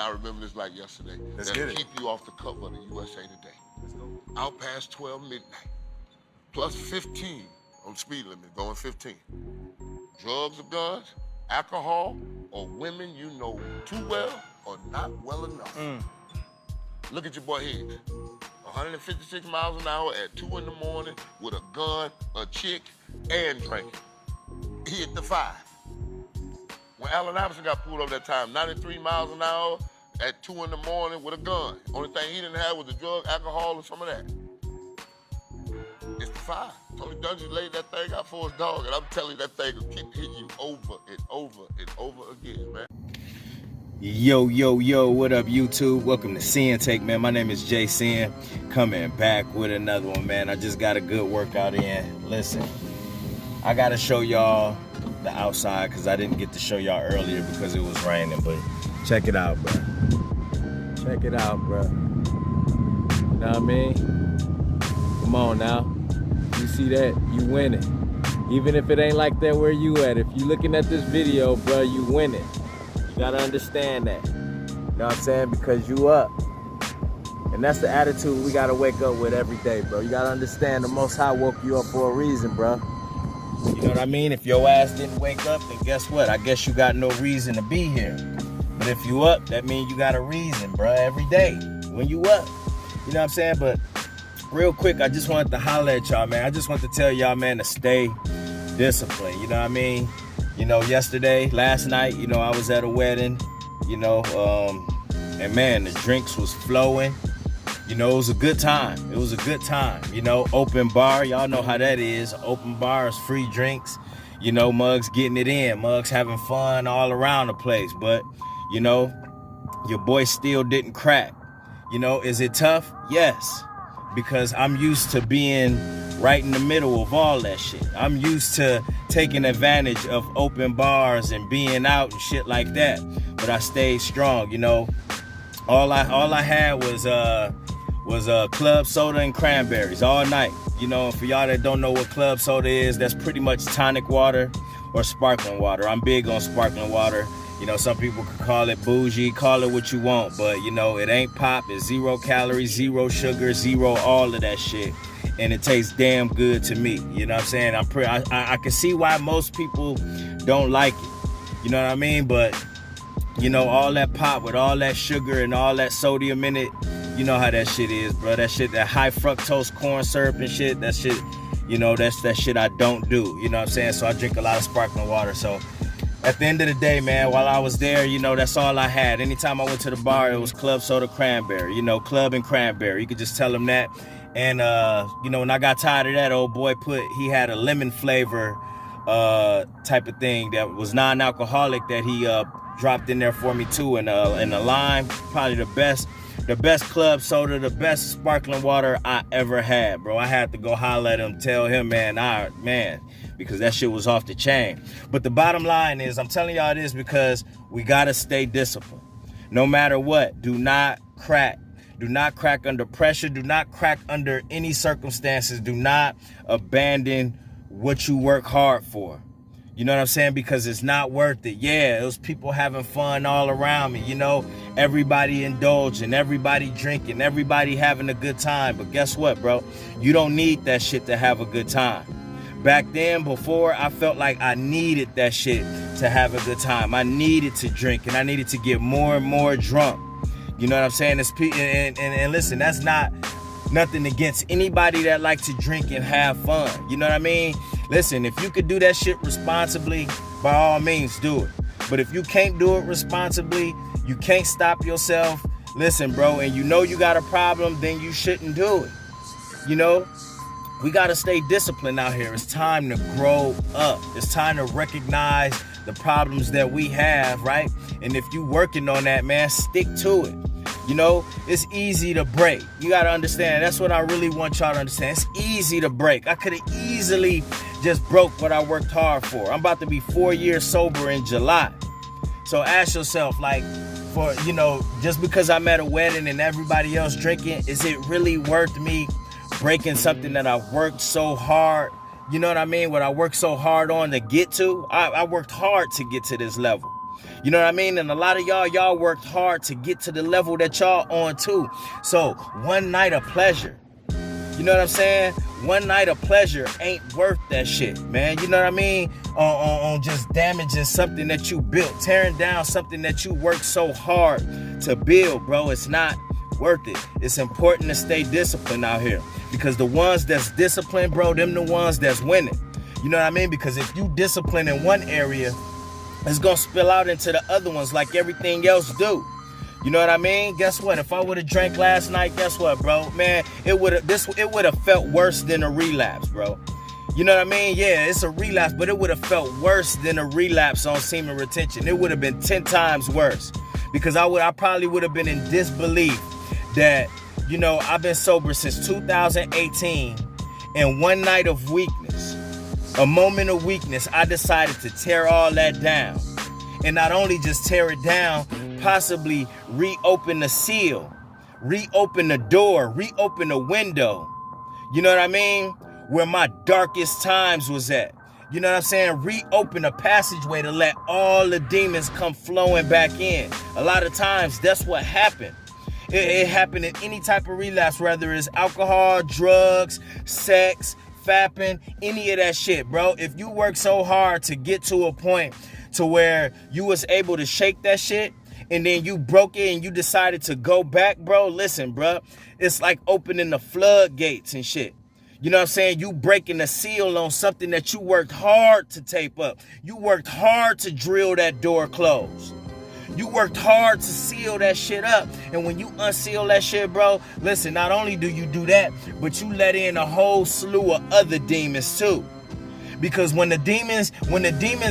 I remember this like yesterday. Let's That'll get it. keep you off the cover of the USA Today. Let's go. Out past 12 midnight, plus 15 on speed limit, going 15. Drugs or guns, alcohol, or women you know too well or not well enough. Look at your boy Higgs. 156 miles an hour at 2 in the morning with a gun, a chick, and drinking. He hit the 5. When Allen Iverson got pulled over that time, 93 miles an hour at 2 in the morning with a gun. Only thing he didn't have was the drug, alcohol, and some of that. It's the 5. Tony Dungy laid that thing out for his dog, and I'm telling you, that thing will keep hitting you over and over and over again, man. Yo, what up, YouTube? Welcome to Sinn-Take, man. My name is Jay Sin, coming back with another one, man. I just got a good workout in. Listen, I got to show y'all the outside because I didn't get to show y'all earlier because it was raining, but check it out, bro. Check it out, bro. You know what I mean? Come on now. You see that? You winning. Even if it ain't like that where you at. If you looking at this video, bro, you winning. You gotta understand that. You know what I'm saying? Because you up. And that's the attitude we gotta wake up with every day, bro. You gotta understand the Most High woke you up for a reason, bro. You know what I mean? If your ass didn't wake up, then guess what? I guess you got no reason to be here. But if you up, that means you got a reason, bro, every day when you up. You know what I'm saying? But real quick, I just wanted to holler at y'all, man. I just want to tell y'all, man, to stay disciplined. You know what I mean? You know, last night, you know, I was at a wedding, you know, and man, the drinks was flowing. You know, it was a good time. It was a good time. You know, open bar, y'all know how that is. Open bars, free drinks, you know, mugs getting it in, mugs having fun all around the place. But, you know, your boy still didn't crack. You know, is it tough? Yes, because I'm used to being right in the middle of all that shit. I'm used to taking advantage of open bars and being out and shit like that. But I stayed strong, you know. All I had was club soda and cranberries all night. You know, for y'all that don't know what club soda is, that's pretty much tonic water or sparkling water. I'm big on sparkling water. You know, some people could call it bougie, call it what you want, but you know, it ain't pop. It's 0 calories, 0 sugar, 0 all of that shit. And it tastes damn good to me. You know what I'm saying? I can see why most people don't like it. You know what I mean? But, you know, all that pop with all that sugar and all that sodium in it, you know how that shit is, bro. That shit, that high fructose corn syrup and shit, that shit, you know, that's that shit I don't do. You know what I'm saying? So I drink a lot of sparkling water. So at the end of the day, man, while I was there, you know, that's all I had. Anytime I went to the bar, it was club soda cranberry, you know, club and cranberry. You could just tell them that. And, you know, when I got tired of that, old boy he had a lemon flavor type of thing that was non-alcoholic that he dropped in there for me too. And a lime, probably the best club soda, the best sparkling water I ever had, bro. I had to go holler at him, tell him, man, because that shit was off the chain. But the bottom line is, I'm telling y'all this because we gotta stay disciplined. No matter what, do not crack. Do not crack under pressure. Do not crack under any circumstances. Do not abandon what you work hard for. You know what I'm saying? Because it's not worth it. Yeah, it was people having fun all around me, you know, everybody indulging, everybody drinking, everybody having a good time. But guess what, bro? You don't need that shit to have a good time. Back then, before, I felt like I needed that shit to have a good time. I needed to drink and I needed to get more and more drunk. You know what I'm saying? And listen, that's not nothing against anybody that like to drink and have fun. You know what I mean? Listen, if you could do that shit responsibly, by all means, do it. But if you can't do it responsibly, you can't stop yourself. Listen, bro, and you know you got a problem, then you shouldn't do it. You know? We got to stay disciplined out here. It's time to grow up. It's time to recognize the problems that we have, right? And if you working on that, man, stick to it. You know, it's easy to break. You got to understand. That's what I really want y'all to understand. It's easy to break. I could have easily just broke what I worked hard for. I'm about to be 4 years sober in July. So ask yourself, like, for, you know, just because I'm at a wedding and everybody else drinking, is it really worth me breaking something that I worked so hard? You know what I mean? What I worked so hard on to get to. I worked hard to get to this level. You know what I mean? And a lot of y'all worked hard to get to the level that y'all on too. So one night of pleasure, you know what I'm saying? One night of pleasure ain't worth that shit, man. You know what I mean? On just damaging something that you built, tearing down something that you worked so hard to build, bro. It's not worth it. It's important to stay disciplined out here, because the ones that's disciplined, bro, them the ones that's winning. You know what I mean? Because if you discipline in one area, it's gonna spill out into the other ones like everything else do. You know what I mean? Guess what? If I would have drank last night, guess what, bro? Man, it would have felt worse than a relapse, bro. You know what I mean? Yeah, it's a relapse, but it would have felt worse than a relapse on semen retention. It would have been 10 times worse, because I probably would have been in disbelief that, you know, I've been sober since 2018, and one night of weakness, a moment of weakness, I decided to tear all that down. And not only just tear it down, possibly reopen the seal, reopen the door, reopen the window. You know what I mean? Where my darkest times was at. You know what I'm saying? Reopen a passageway to let all the demons come flowing back in. A lot of times, that's what happened. It happened in any type of relapse, whether it's alcohol, drugs, sex, fapping, any of that shit, bro. If you work so hard to get to a point to where you was able to shake that shit, and then you broke it and you decided to go back, bro, listen, bro, it's like opening the floodgates and shit. You know what I'm saying? You breaking the seal on something that you worked hard to tape up. You worked hard to drill that door closed. You worked hard to seal that shit up. And when you unseal that shit, bro, listen, not only do you do that, but you let in a whole slew of other demons too. Because when the demons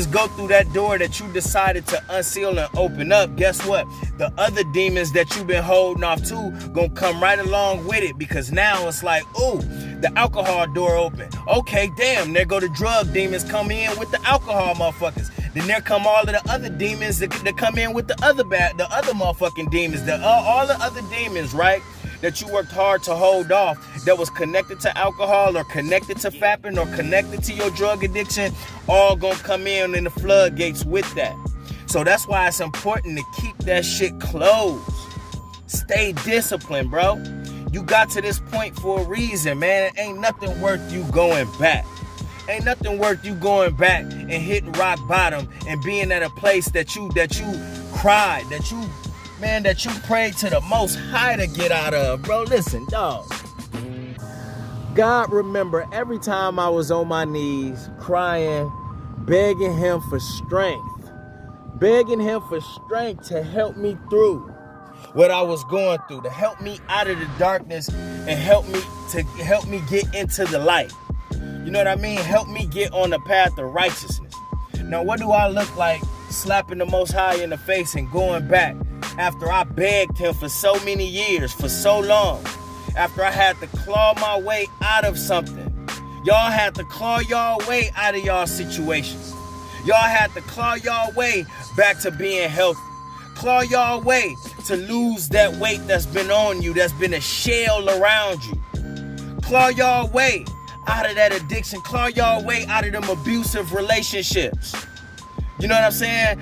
go through that door that you decided to unseal and open up, guess what? The other demons that you've been holding off to gonna come right along with it. Because now it's like, ooh, the alcohol door open. Okay, damn, there go the drug demons come in with the alcohol motherfuckers. Then there come all of the other demons that come in with the other motherfucking demons. All the other demons, right? That you worked hard to hold off, that was connected to alcohol or connected to fapping or connected to your drug addiction, all gonna come in the floodgates with that. So that's why it's important to keep that shit closed. Stay disciplined, bro. You got to this point for a reason, man. Ain't nothing worth you going back. Ain't nothing worth you going back and hitting rock bottom and being at a place that you cried, that you prayed to the Most High to get out of, bro. Listen, dog. God, remember every time I was on my knees crying, begging him for strength to help me through what I was going through, to help me out of the darkness and help me get into the light. You know what I mean? Help me get on the path of righteousness. Now, what do I look like slapping the Most High in the face and going back after I begged him for so many years, for so long, after I had to claw my way out of something? Y'all had to claw y'all way out of y'all situations. Y'all had to claw y'all way back to being healthy. Claw y'all way to lose that weight that's been on you, that's been a shell around you. Claw y'all way out of that addiction. Claw y'all way out of them abusive relationships. You know what I'm saying?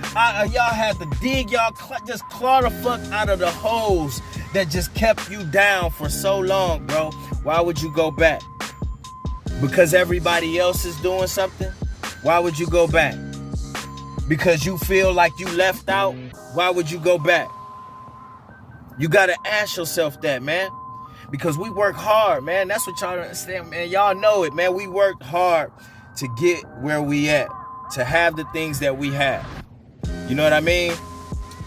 Y'all had to dig just claw the fuck out of the holes that just kept you down for so long, bro. Why would you go back? Because everybody else is doing something? Why would you go back? Because you feel like you left out? Why would you go back? You gotta ask yourself that, man. Because we work hard, man. That's what y'all don't understand, man. Y'all know it, man. We worked hard to get where we at, to have the things that we have. You know what I mean?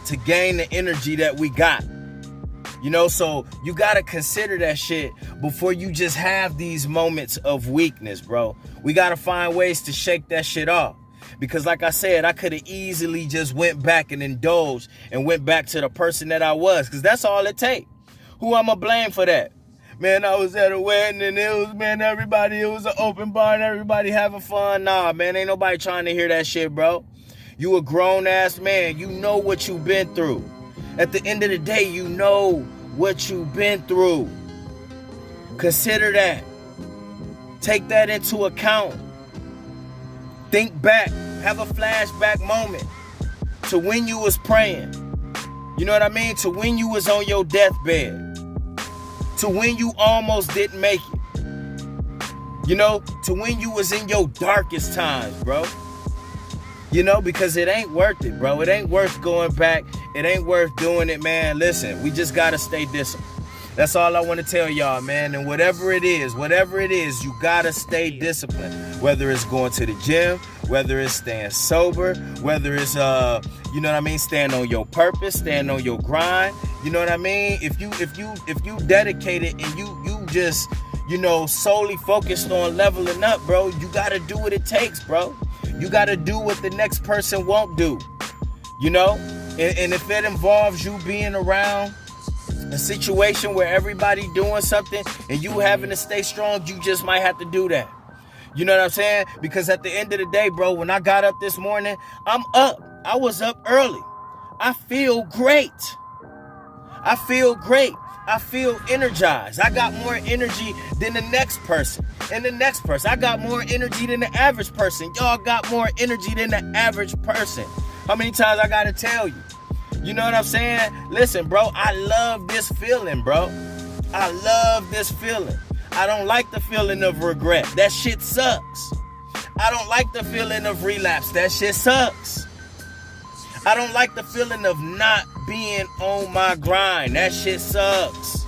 To gain the energy that we got. You know, so you gotta consider that shit before you just have these moments of weakness, bro. We gotta find ways to shake that shit off. Because like I said, I could have easily just went back and indulged and went back to the person that I was. Because that's all it takes. Who I'ma blame for that? Man, I was at a wedding and it was an open bar and everybody having fun. Nah, man, ain't nobody trying to hear that shit, bro. You a grown-ass man. You know what you've been through. At the end of the day, you know what you've been through. Consider that. Take that into account. Think back. Have a flashback moment. to when you was praying. You know what I mean? To when you was on your deathbed. To when you almost didn't make it. You know, to when you was in your darkest times, bro. You know, because it ain't worth it, bro. It ain't worth going back. It ain't worth doing it, man. Listen, we just gotta stay disciplined. That's all I want to tell y'all, man. And whatever it is, you gotta stay disciplined. Whether it's going to the gym, whether it's staying sober, whether it's you know what I mean, stand on your purpose, stand on your grind. You know what I mean? If you dedicated and you just, you know, solely focused on leveling up, bro, you gotta do what it takes, bro. You gotta do what the next person won't do. You know? And if it involves you being around a situation where everybody doing something and you having to stay strong, you just might have to do that. You know what I'm saying? Because at the end of the day, bro, when I got up this morning, I'm up. I was up early. I feel great. I feel energized. I got more energy than the next person. And the next person. I got more energy than the average person. Y'all got more energy than the average person. How many times I gotta tell you? You know what I'm saying? Listen, bro, I love this feeling, bro. I love this feeling. I don't like the feeling of regret. That shit sucks. I don't like the feeling of relapse. That shit sucks. I don't like the feeling of not being on my grind. That shit sucks.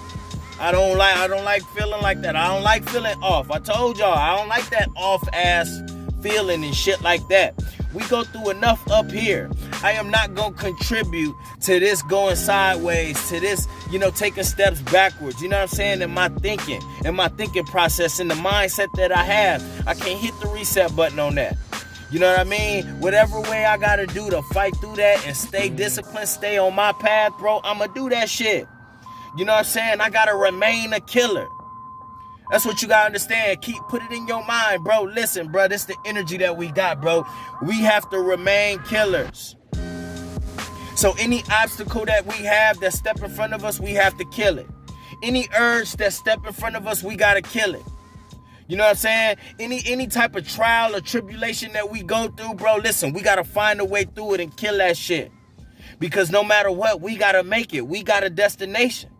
I don't like feeling like that. I don't like feeling off. I told y'all, I don't like that off-ass feeling and shit like that. We go through enough up here. I am not going to contribute to this going sideways, to this, you know, taking steps backwards. You know what I'm saying? In my thinking process, in the mindset that I have, I can't hit the reset button on that. You know what I mean? Whatever way I got to do to fight through that and stay disciplined, stay on my path, bro, I'm going to do that shit. You know what I'm saying? I got to remain a killer. That's what you gotta understand. Put it in your mind, bro. Listen, bro, this is the energy that we got, bro. We have to remain killers. So any obstacle that we have that step in front of us, we have to kill it. Any urge that step in front of us, we gotta kill it. You know what I'm saying? Any type of trial or tribulation that we go through, bro, listen, we gotta find a way through it and kill that shit. Because no matter what, we gotta make it. We got a destination.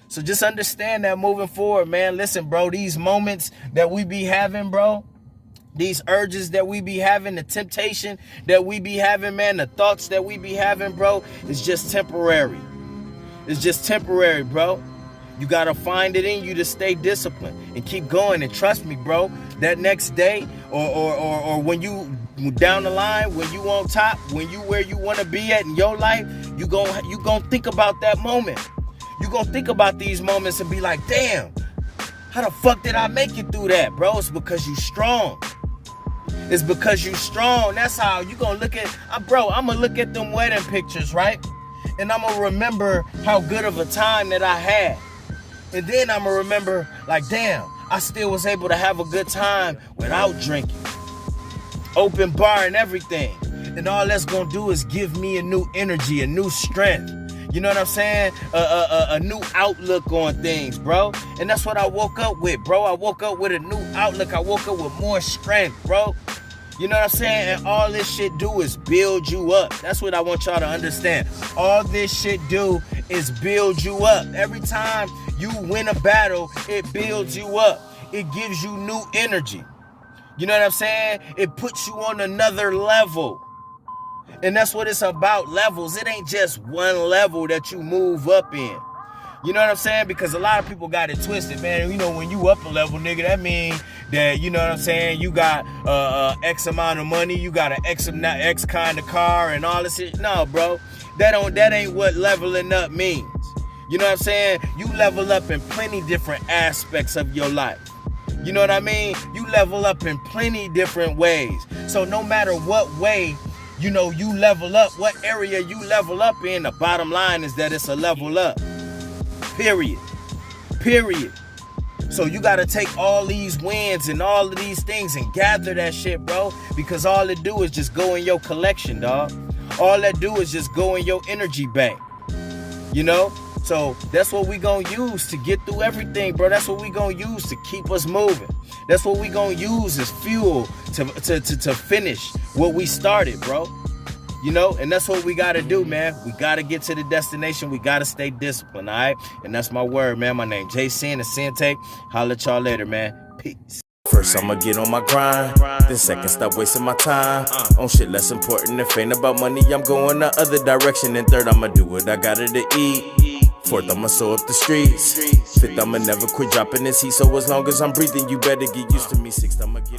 So just understand that moving forward, man. Listen, bro, these moments that we be having, bro, these urges that we be having, the temptation that we be having, man, the thoughts that we be having, bro, it's just temporary. It's just temporary, bro. You got to find it in you to stay disciplined and keep going. And trust me, bro, that next day or when you down the line, when you on top, when you where you want to be at in your life, you gonna think about that moment. You gonna think about these moments and be like, damn, how the fuck did I make it through that, bro? It's because you strong. It's because you strong. That's how you gonna look at, bro, I'm gonna look at them wedding pictures, right? And I'm gonna remember how good of a time that I had. And then I'm gonna remember, like, damn, I still was able to have a good time without drinking. Open bar and everything. And all that's gonna do is give me a new energy, a new strength. You know what I'm saying? A new outlook on things, bro. And that's what I woke up with, bro. I woke up with a new outlook. I woke up with more strength, bro. You know what I'm saying? And all this shit do is build you up. That's what I want y'all to understand. All this shit do is build you up. Every time you win a battle, it builds you up. It gives you new energy. You know what I'm saying? It puts you on another level. And that's what it's about, levels. It ain't just one level that you move up in. You know what I'm saying? Because a lot of people got it twisted, man. You know, when you up a level, nigga, that means that, you know what I'm saying, you got X amount of money, you got an X kind of car and all this shit. No, bro. That ain't what leveling up means. You know what I'm saying? You level up in plenty different aspects of your life. You know what I mean? You level up in plenty different ways. So no matter what way, you know, you level up, what area you level up in, the bottom line is that it's a level up. Period. So you got to take all these wins and all of these things and gather that shit, bro. Because all it do is just go in your collection, dog. All that do is just go in your energy bank. You know? So that's what we gonna use to get through everything, bro. That's what we gonna use to keep us moving. That's what we gonna use as fuel to finish what we started, bro. You know, and that's what we gotta do, man. We gotta get to the destination. We gotta stay disciplined, all right? And that's my word, man. My name Jason, the Sinn-Take. Holla at y'all later, man. Peace. First, I'ma get on my grind. Then second, stop wasting my time on shit less important. If ain't about money, I'm going the other direction. And third, I'ma do what I gotta to eat. Fourth, I'ma sew up the streets. Fifth, I'ma never quit dropping this heat. So as long as I'm breathing, you better get used to me. Sixth, I'ma get